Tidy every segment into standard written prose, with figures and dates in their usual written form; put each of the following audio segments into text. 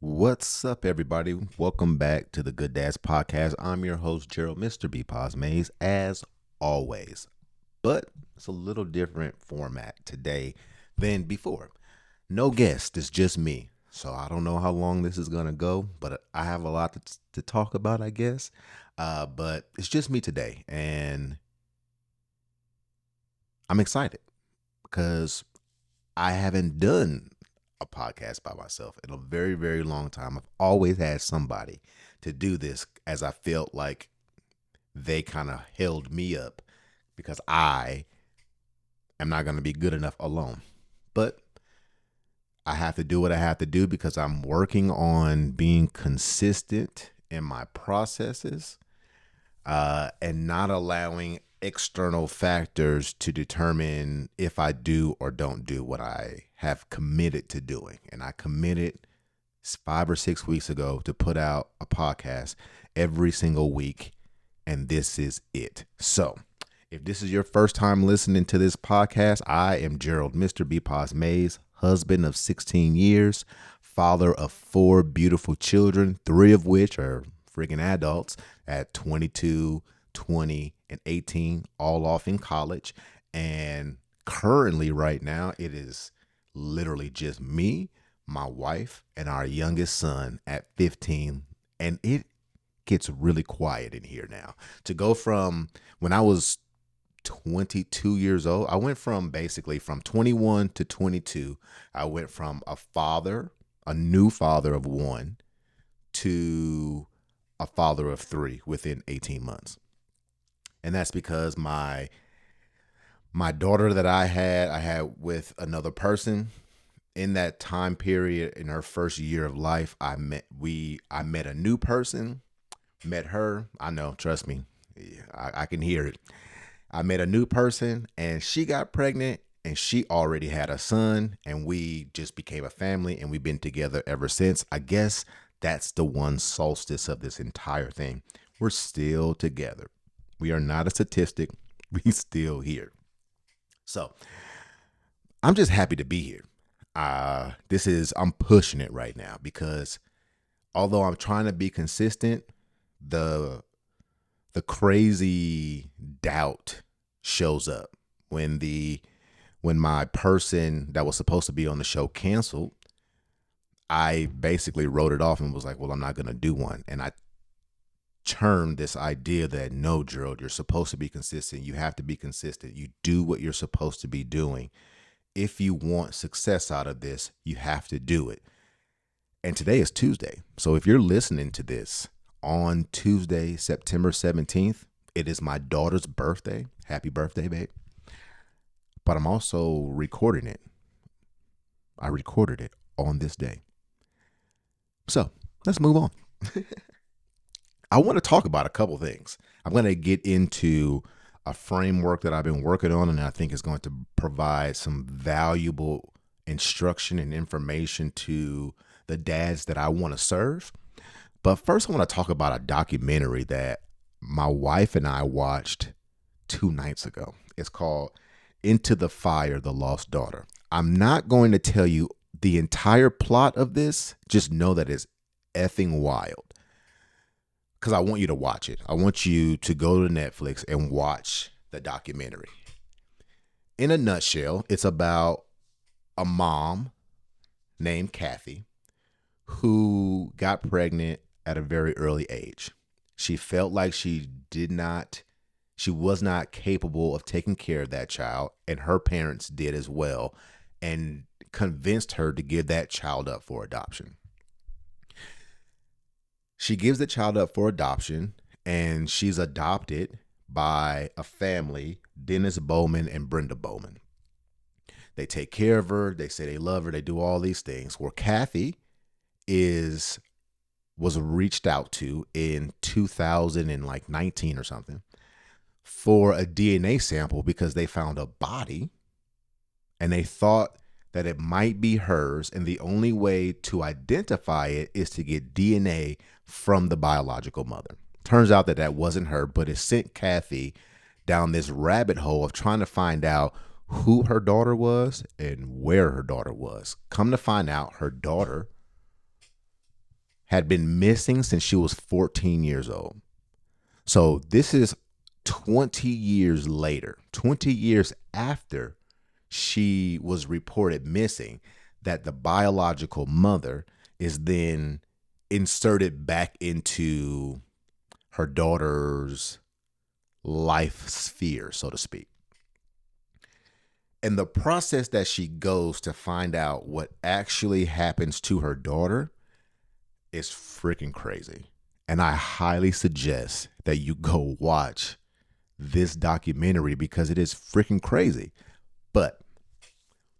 What's up, everybody? Welcome back to the Good Dads Podcast. I'm your host, Gerald, Mr. BPOZ, as always. But it's a little different format today than before. No guest, it's just me. So I don't know how long this is going to go, but I have a lot to talk about, I guess. But it's just me today. And I'm excited because I haven't done a podcast by myself in a very, very long time. I've always had somebody to do this as I felt like they kind of held me up because I am not going to be good enough alone. But I have to do what I have to do because I'm working on being consistent in my processes and not allowing external factors to determine if I do or don't do what I have committed to doing. And I committed 5 or 6 weeks ago to put out a podcast every single week. And this is it. So if this is your first time listening to this podcast, I am Gerald, Mr. BPOZ, husband of 16 years, father of 4 beautiful children, 3 of which are freaking adults at 22, 20, and 18, all off in college. And currently right now, it is literally just me, my wife, and our youngest son at 15. And it gets really quiet in here now. To go from when I was 22 years old, I went from basically from 21 to 22. I went from a new father of 1, to a father of 3 within 18 months. And that's because my daughter that I had with another person. In that time period, in her first year of life, I met a new person, met her. I know, trust me, I can hear it. I met a new person and she got pregnant and she already had a son and we just became a family and we've been together ever since. I guess that's the one solstice of this entire thing. We're still together. We are not a statistic. We still here. So I'm just happy to be here. I'm pushing it right now because although I'm trying to be consistent, the crazy doubt shows up when my person that was supposed to be on the show canceled. I basically wrote it off and was like, well, I'm not going to do one. And I termed this idea that no, Gerald, you're supposed to be consistent. You have to be consistent. You do what you're supposed to be doing. If you want success out of this, you have to do it. And today is Tuesday. So if you're listening to this on Tuesday, September 17th, it is my daughter's birthday. Happy birthday, babe. But I'm also recording it. I recorded it on this day. So let's move on. I want to talk about a couple things. I'm going to get into a framework that I've been working on, and I think is going to provide some valuable instruction and information to the dads that I want to serve. But first, I want to talk about a documentary that my wife and I watched 2 nights ago. It's called Into the Fire, The Lost Daughter. I'm not going to tell you the entire plot of this. Just know that it's effing wild. Because I want you to watch it. I want you to go to Netflix and watch the documentary. In a nutshell, it's about a mom named Kathy who got pregnant at a very early age. She felt like she was not capable of taking care of that child, and her parents did as well, and convinced her to give that child up for adoption. She gives the child up for adoption, and she's adopted by a family, Dennis Bowman and Brenda Bowman. They take care of her. They say they love her. They do all these things. Where Kathy was reached out to in 2019 or something for a DNA sample because they found a body and they thought that it might be hers. And the only way to identify it is to get DNA from the biological mother. Turns out that wasn't her, but it sent Kathy down this rabbit hole of trying to find out who her daughter was and where her daughter was. Come to find out, her daughter had been missing since she was 14 years old. So this is 20 years later, 20 years after she was reported missing, that the biological mother is then inserted back into her daughter's life sphere, so to speak. And the process that she goes to find out what actually happens to her daughter is freaking crazy. And I highly suggest that you go watch this documentary because it is freaking crazy. But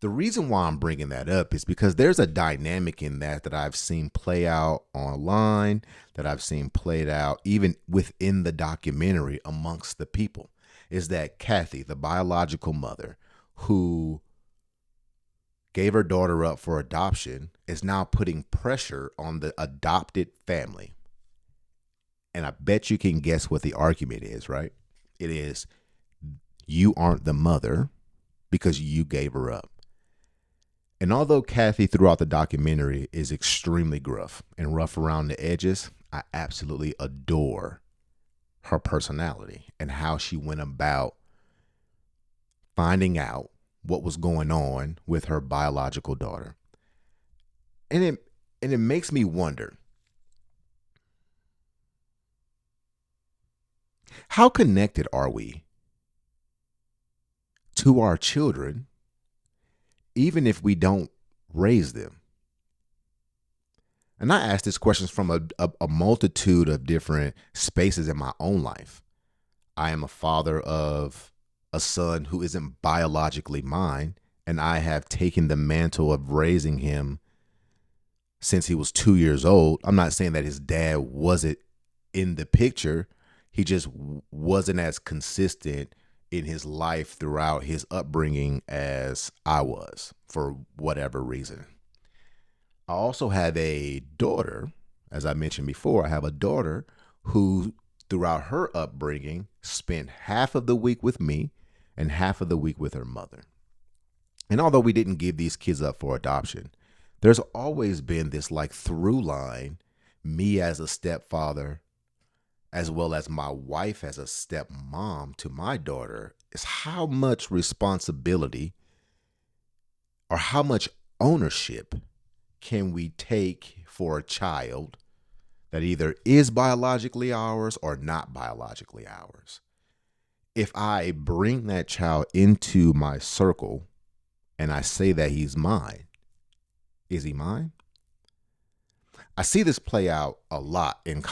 the reason why I'm bringing that up is because there's a dynamic in that I've seen play out online, that I've seen played out even within the documentary amongst the people, is that Kathy, the biological mother who gave her daughter up for adoption, is now putting pressure on the adopted family. And I bet you can guess what the argument is, right? It is, you aren't the mother because you gave her up. And although Kathy throughout the documentary is extremely gruff and rough around the edges, I absolutely adore her personality and how she went about finding out what was going on with her biological daughter. And it makes me wonder, how connected are we to our children, even if we don't raise them? And I ask these questions from a multitude of different spaces in my own life. I am a father of a son who isn't biologically mine, and I have taken the mantle of raising him since he was 2 years old. I'm not saying that his dad wasn't in the picture. He just wasn't as consistent in his life throughout his upbringing as I was, for whatever reason. I also have a daughter, as I mentioned before, I have a daughter who throughout her upbringing spent half of the week with me and half of the week with her mother. And although we didn't give these kids up for adoption, there's always been this like through line, me as a stepfather, as well as my wife as a stepmom to my daughter, is how much responsibility or how much ownership can we take for a child that either is biologically ours or not biologically ours. If I bring that child into my circle and I say that he's mine, is he mine? I see this play out a lot in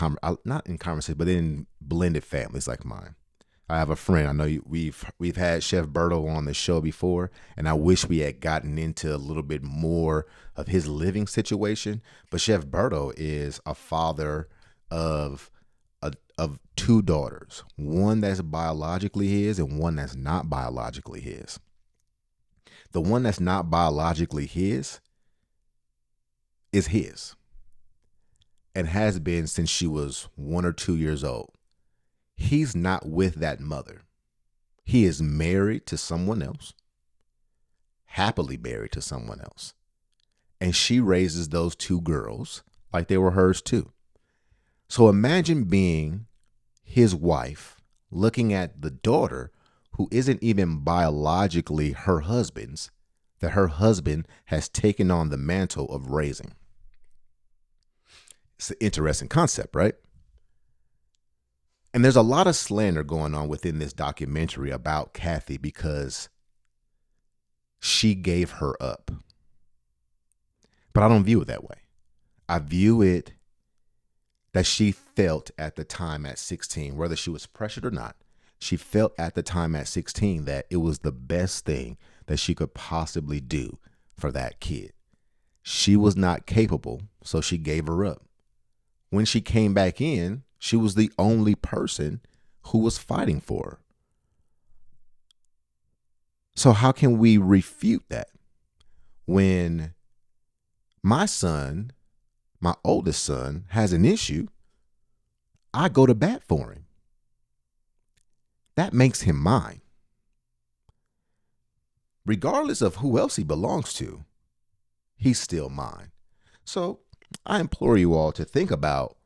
not in conversations, but in blended families like mine. I have a friend. I know we've had Chef Berto on the show before, and I wish we had gotten into a little bit more of his living situation. But Chef Berto is a father of two daughters, one that's biologically his and one that's not biologically his. The one that's not biologically his is his and has been since she was 1 or 2 years old. He's not with that mother. He is married to someone else, happily married to someone else. And she raises those two girls like they were hers too. So imagine being his wife, looking at the daughter who isn't even biologically her husband's, that her husband has taken on the mantle of raising. It's an interesting concept, right? And there's a lot of slander going on within this documentary about Kathy because she gave her up. But I don't view it that way. I view it that she felt at the time at 16, whether she was pressured or not, she felt at the time at 16 that it was the best thing that she could possibly do for that kid. She was not capable, so she gave her up. When she came back in, she was the only person who was fighting for her. So how can we refute that? When my son, my oldest son, has an issue, I go to bat for him. That makes him mine. Regardless of who else he belongs to, he's still mine. So I implore you all to think about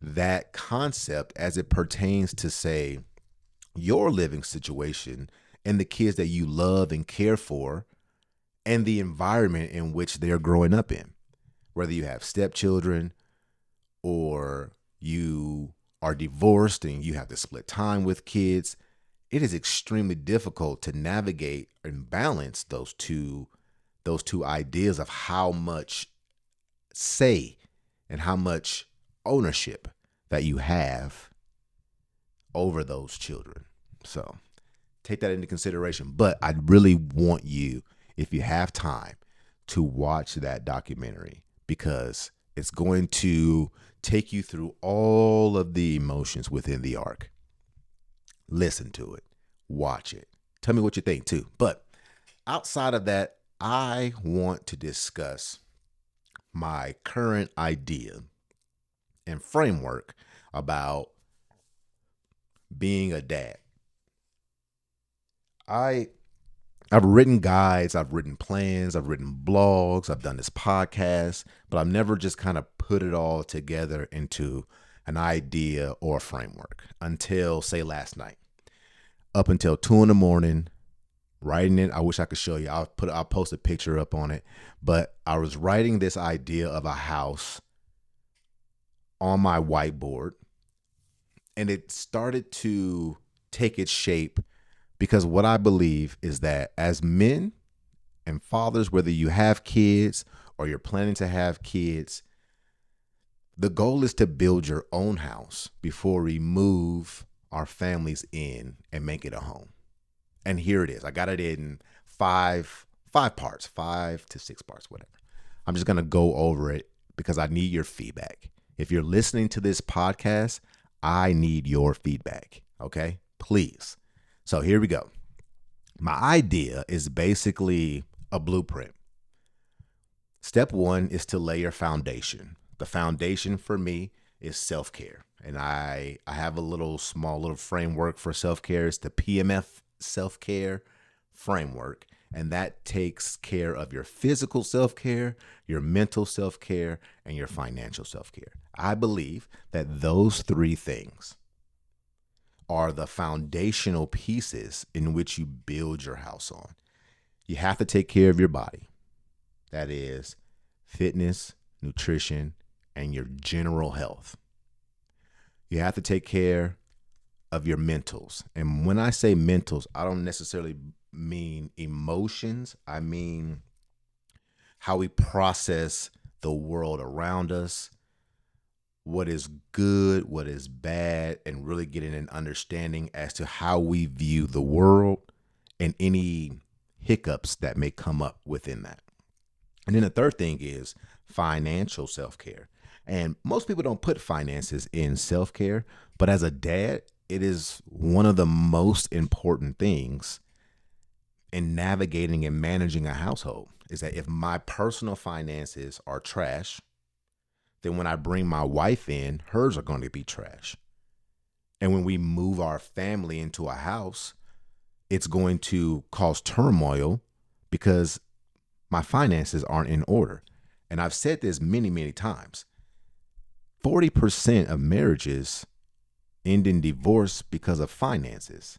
that concept as it pertains to, say, your living situation and the kids that you love and care for and the environment in which they're growing up in. Whether you have stepchildren or you are divorced and you have to split time with kids, it is extremely difficult to navigate and balance those two ideas of how much say and how much ownership that you have over those children. So take that into consideration. But I really want you, if you have time, to watch that documentary because it's going to take you through all of the emotions within the arc. Listen to it, watch it. Tell me what you think too. But outside of that, I want to discuss my current idea and framework about being a dad. I I've written guides, I've written plans, I've written blogs, I've done this podcast, but I've never just kind of put it all together into an idea or a framework until, say, last night. Up until 2 a.m, writing it. I wish I could show you. I'll post a picture up on it. But I was writing this idea of a house on my whiteboard, and it started to take its shape because what I believe is that as men and fathers, whether you have kids or you're planning to have kids, the goal is to build your own house before we move our families in and make it a home. And here it is. I got it in five parts, 5 to 6 parts, whatever. I'm just going to go over it because I need your feedback. If you're listening to this podcast, I need your feedback. Okay, please. So here we go. My idea is basically a blueprint. Step one is to lay your foundation. The foundation for me is self-care. And I have a small little framework for self-care. It's the PMF self-care framework. And that takes care of your physical self-care, your mental self-care, and your financial self-care. I believe that those three things are the foundational pieces in which you build your house on. You have to take care of your body. That is fitness, nutrition, and your general health. You have to take care of your mentals. And when I say mentals, I don't necessarily mean emotions. I mean how we process the world around us, what is good, what is bad, and really getting an understanding as to how we view the world and any hiccups that may come up within that. And then the third thing is financial self-care. And most people don't put finances in self-care, but as a dad, it is one of the most important things in navigating and managing a household is that if my personal finances are trash, then when I bring my wife in, hers are going to be trash. And when we move our family into a house, it's going to cause turmoil because my finances aren't in order. And I've said this many, many times. 40% of marriages end in divorce because of finances.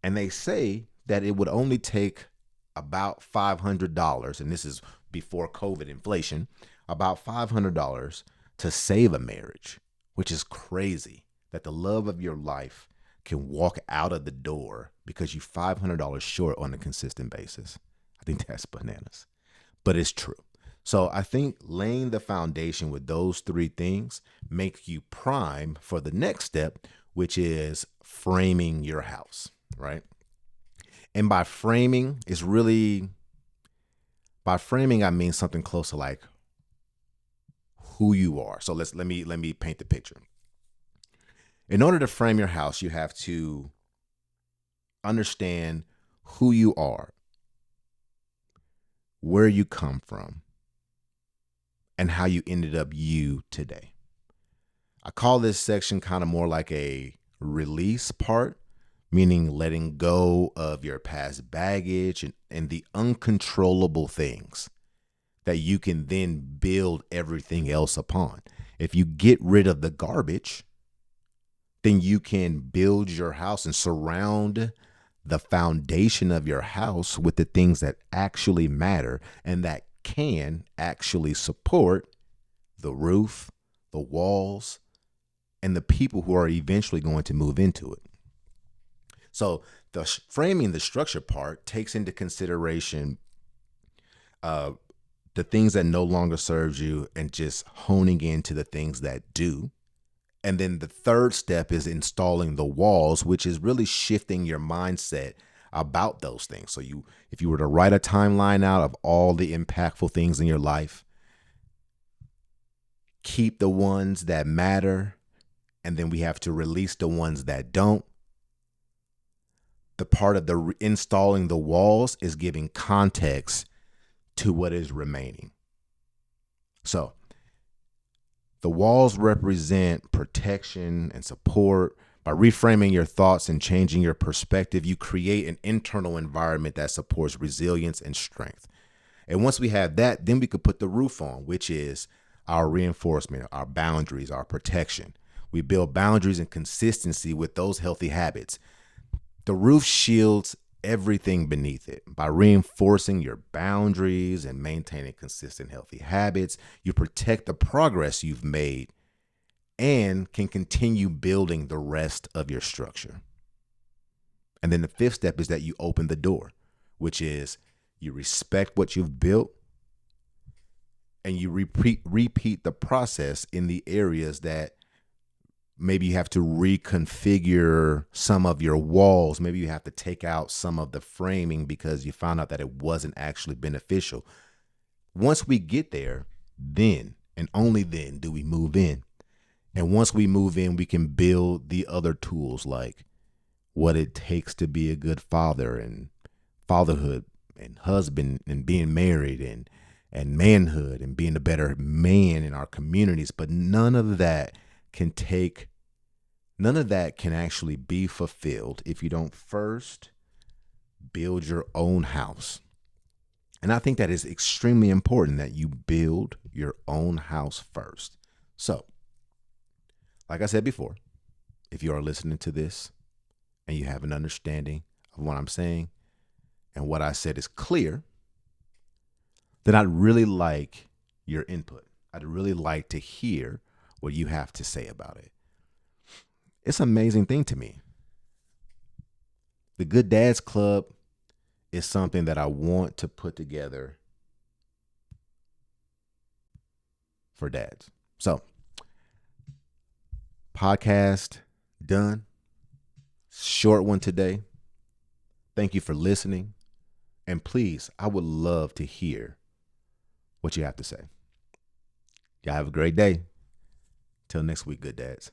And they say that it would only take about $500, and this is before COVID inflation, about $500 to save a marriage, which is crazy that the love of your life can walk out of the door because you're $500 short on a consistent basis. I think that's bananas, but it's true. So I think laying the foundation with those three things make you prime for the next step, which is framing your house, right? And by framing, I mean something close to like who you are. So let me paint the picture. In order to frame your house, you have to understand who you are, where you come from, and how you ended up you today. I call this section kind of more like a release part, meaning letting go of your past baggage and the uncontrollable things that you can then build everything else upon. If you get rid of the garbage, then you can build your house and surround the foundation of your house with the things that actually matter and that can actually support the roof, the walls, and the people who are eventually going to move into it. So the framing the structure part takes into consideration the things that no longer serves you and just honing into the things that do. And then the third step is installing the walls, which is really shifting your mindset about those things. So if you were to write a timeline out of all the impactful things in your life, keep the ones that matter, and then we have to release the ones that don't. The part of the installing the walls is giving context to what is remaining. So the walls represent protection and support. By reframing your thoughts and changing your perspective, you create an internal environment that supports resilience and strength. And once we have that, then we could put the roof on, which is our reinforcement, our boundaries, our protection. We build boundaries and consistency with those healthy habits. The roof shields everything beneath it. By reinforcing your boundaries and maintaining consistent, healthy habits, you protect the progress you've made and can continue building the rest of your structure. And then the fifth step is that you open the door, which is you respect what you've built and you repeat the process in the areas that maybe you have to reconfigure some of your walls. Maybe you have to take out some of the framing because you found out that it wasn't actually beneficial. Once we get there, then and only then do we move in. And once we move in, we can build the other tools like what it takes to be a good father and fatherhood and husband and being married and manhood and being a better man in our communities. But none of that can actually be fulfilled if you don't first build your own house. And I think that is extremely important that you build your own house first. So, like I said before, if you are listening to this and you have an understanding of what I'm saying and what I said is clear, then I'd really like your input. I'd really like to hear what you have to say about it. It's an amazing thing to me. The Good Dads Club is something that I want to put together for dads. So, podcast done. Short one today. Thank you for listening. And please, I would love to hear what you have to say. Y'all have a great day. Till next week, good dads.